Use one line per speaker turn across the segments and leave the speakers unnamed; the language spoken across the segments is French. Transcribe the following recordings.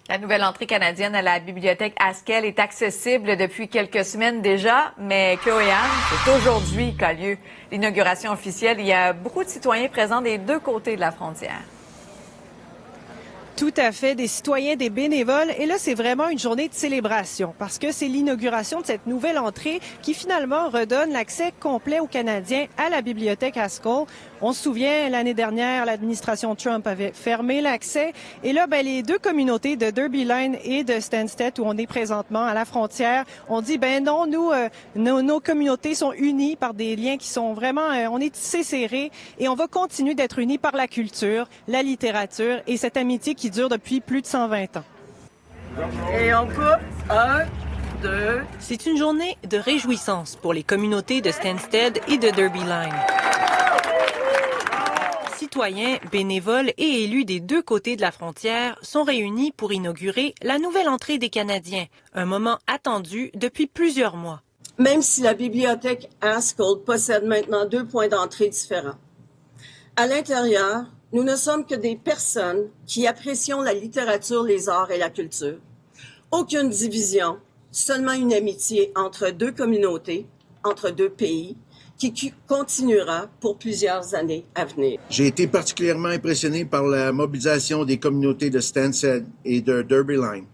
La nouvelle entrée canadienne à la bibliothèque Haskell est accessible depuis quelques semaines déjà, mais Chloé Anne, c'est aujourd'hui qu'a lieu l'inauguration officielle. Il y a beaucoup de citoyens présents des deux côtés de la frontière.
Tout à fait, des citoyens, des bénévoles. Et là, c'est vraiment une journée de célébration parce que c'est l'inauguration de cette nouvelle entrée qui finalement redonne l'accès complet aux Canadiens à la bibliothèque Haskell. On se souvient, l'année dernière, l'administration Trump avait fermé l'accès. Et là, les deux communautés de Derby Line et de Stansted, où on est présentement à la frontière, on dit, non, nous, nos communautés sont unies par des liens qui sont vraiment, on est tissés serrés et on va continuer d'être unis par la culture, la littérature et cette amitié qui dure depuis plus de 120 ans.
Et on coupe 1, 2.
C'est une journée de réjouissance pour les communautés de Stansted et de Derby Line. Citoyens, bénévoles et élus des deux côtés de la frontière sont réunis pour inaugurer la nouvelle entrée des Canadiens, un moment attendu depuis plusieurs mois.
Même si la bibliothèque Haskell possède maintenant 2 points d'entrée différents. À l'intérieur, nous ne sommes que des personnes qui apprécions la littérature, les arts et la culture. Aucune division, seulement une amitié entre deux communautés, entre deux pays, qui continuera pour plusieurs années à venir.
J'ai été particulièrement impressionné par la mobilisation des communautés de Stansted et de Derby Line.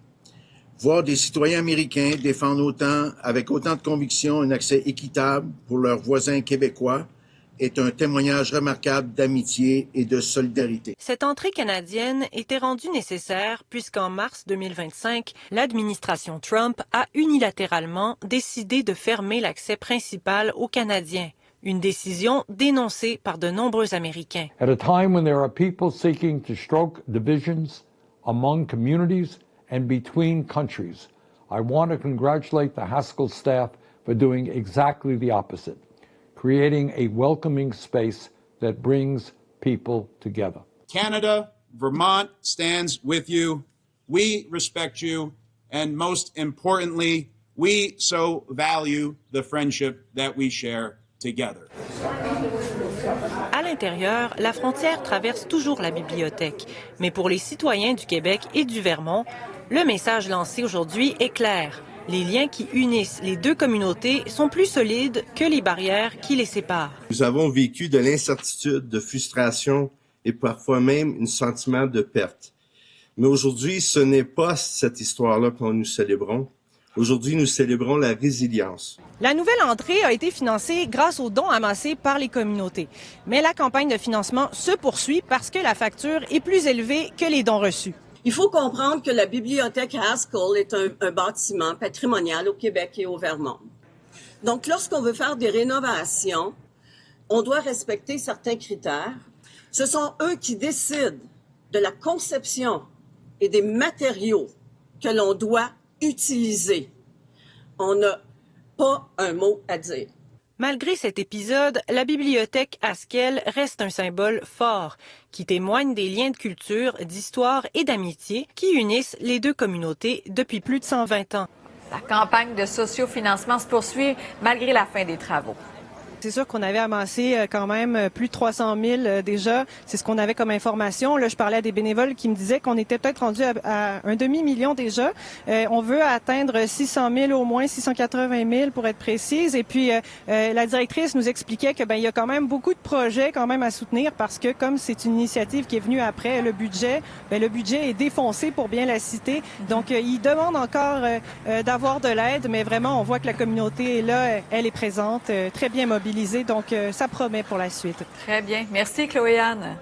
Voir des citoyens américains défendre avec autant de conviction un accès équitable pour leurs voisins québécois est un témoignage remarquable d'amitié et de solidarité.
Cette entrée canadienne était rendue nécessaire puisqu'en mars 2025, l'administration Trump a unilatéralement décidé de fermer l'accès principal aux Canadiens. Une décision dénoncée par de nombreux Américains.
At a time when there are people seeking to stroke divisions among communities and between countries, I want to congratulate the Haskell staff for doing exactly the opposite. Creating a welcoming space that brings people together.
Canada, Vermont stands with you. We respect you. And most importantly, we so value the friendship that we share together.
À l'intérieur, la frontière traverse toujours la bibliothèque. Mais pour les citoyens du Québec et du Vermont, le message lancé aujourd'hui est clair. Les liens qui unissent les deux communautés sont plus solides que les barrières qui les séparent.
Nous avons vécu de l'incertitude, de frustration et parfois même un sentiment de perte. Mais aujourd'hui, ce n'est pas cette histoire-là que nous célébrons. Aujourd'hui, nous célébrons la résilience.
La nouvelle entrée a été financée grâce aux dons amassés par les communautés. Mais la campagne de financement se poursuit parce que la facture est plus élevée que les dons reçus.
Il faut comprendre que la bibliothèque Haskell est un bâtiment patrimonial au Québec et au Vermont. Donc, lorsqu'on veut faire des rénovations, on doit respecter certains critères. Ce sont eux qui décident de la conception et des matériaux que l'on doit utiliser. On n'a pas un mot à dire.
Malgré cet épisode, la bibliothèque Haskell reste un symbole fort qui témoigne des liens de culture, d'histoire et d'amitié qui unissent les deux communautés depuis plus de 120 ans.
La campagne de sociofinancement se poursuit malgré la fin des travaux.
C'est sûr qu'on avait amassé quand même plus de 300 000 déjà. C'est ce qu'on avait comme information. Là, je parlais à des bénévoles qui me disaient qu'on était peut-être rendu à un demi-million déjà. On veut atteindre 600 000 au moins, 680 000 pour être précise. Et puis, la directrice nous expliquait que il y a quand même beaucoup de projets quand même à soutenir parce que comme c'est une initiative qui est venue après le budget est défoncé pour bien la citer. Donc, ils demandent encore d'avoir de l'aide, mais vraiment, on voit que la communauté est là, elle est présente, très bien mobilisée. Donc, ça promet pour la suite.
Très bien. Merci, Chloé Anne.